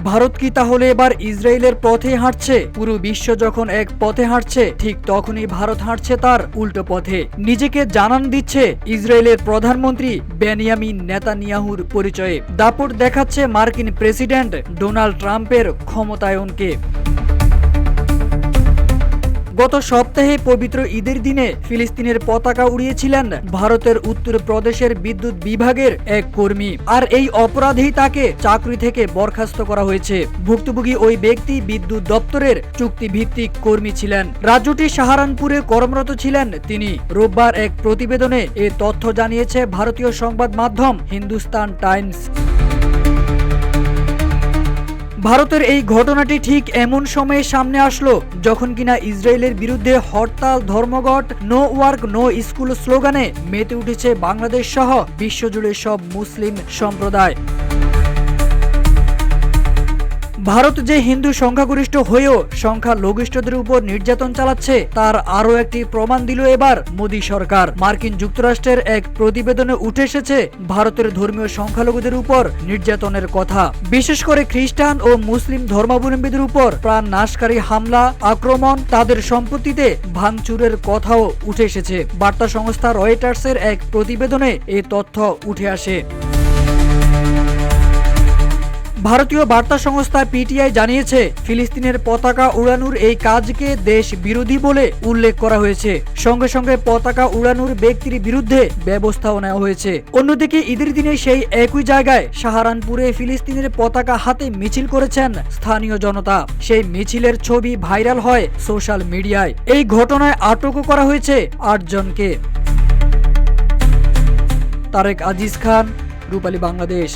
ভারত কি তাহলে এবার ইসরায়েলের পথে হাঁটছে? পুরো বিশ্ব যখন এক পথে হাঁটছে, ঠিক তখনই ভারত হাঁটছে তার উল্টো পথে। নিজেকে জানান দিচ্ছে ইসরায়েলের প্রধানমন্ত্রী বেনিয়ামিন নেতানিয়াহুর পরিচয়ে। দাপট দেখাচ্ছে মার্কিন প্রেসিডেন্ট ডোনাল্ড ট্রাম্পের ক্ষমতায়নকে। গত সপ্তাহে পবিত্র ঈদের দিনে ফিলিস্তিনের পতাকা উড়িয়েছিলেন ভারতের উত্তর প্রদেশের বিদ্যুৎ বিভাগের এক কর্মী। আর এই অপরাধেই তাকে চাকরি থেকে বরখাস্ত করা হয়েছে। ভুক্তভোগী ওই ব্যক্তি বিদ্যুৎ দপ্তরের চুক্তিভিত্তিক কর্মী ছিলেন। রাজ্যটি সাহারানপুরে কর্মরত ছিলেন তিনি। রোববার এক প্রতিবেদনে এ তথ্য জানিয়েছে ভারতীয় সংবাদ মাধ্যম হিন্দুস্তান টাইমস। ভারতের এই ঘটনাটি ঠিক এমন সময়ে সামনে আসলো যখন কিনা ইসরায়েলের বিরুদ্ধে হরতাল, ধর্মঘট, নো ওয়ার্ক নো স্কুল স্লোগানে মেতে উঠেছে বাংলাদেশ সহ বিশ্বজুড়ে সব মুসলিম সম্প্রদায়। ভারত যে হিন্দু সংখ্যাগরিষ্ঠ হয়েও সংখ্যালঘিষ্ঠদের উপর নির্যাতন চালাচ্ছে তার আরও একটি প্রমাণ দিল এবার মোদী সরকার। মার্কিন যুক্তরাষ্ট্রের এক প্রতিবেদনে উঠে এসেছে ভারতের ধর্মীয় সংখ্যালঘুদের উপর নির্যাতনের কথা। বিশেষ করে খ্রিস্টান ও মুসলিম ধর্মাবলম্বীদের উপর প্রাণ নাশকারী হামলা, আক্রমণ, তাদের সম্পত্তিতে ভাঙচুরের কথাও উঠে এসেছে। বার্তা সংস্থা রয়টার্সের এক প্রতিবেদনে এই তথ্য উঠে আসে। ভারতীয় বার্তা সংস্থা পিটিআই জানিয়েছে, ফিলিস্তিনের পতাকা উড়ানোর এই কাজকে দেশ বিরোধী বলে উল্লেখ করা হয়েছে। সঙ্গে সঙ্গে পতাকা উড়ানোর ব্যক্তির বিরুদ্ধে ব্যবস্থাও নেওয়া হয়েছে। অন্যদিকে ঈদের দিনে সেই একই জায়গায় সাহারানপুরে ফিলিস্তিনের পতাকা হাতে মিছিল করেছেন স্থানীয় জনতা। সেই মিছিলের ছবি ভাইরাল হয় সোশ্যাল মিডিয়ায়। এই ঘটনায় আটকও করা হয়েছে ৮ জনকে। তারেক আজিজ খান, রূপালী বাংলাদেশ।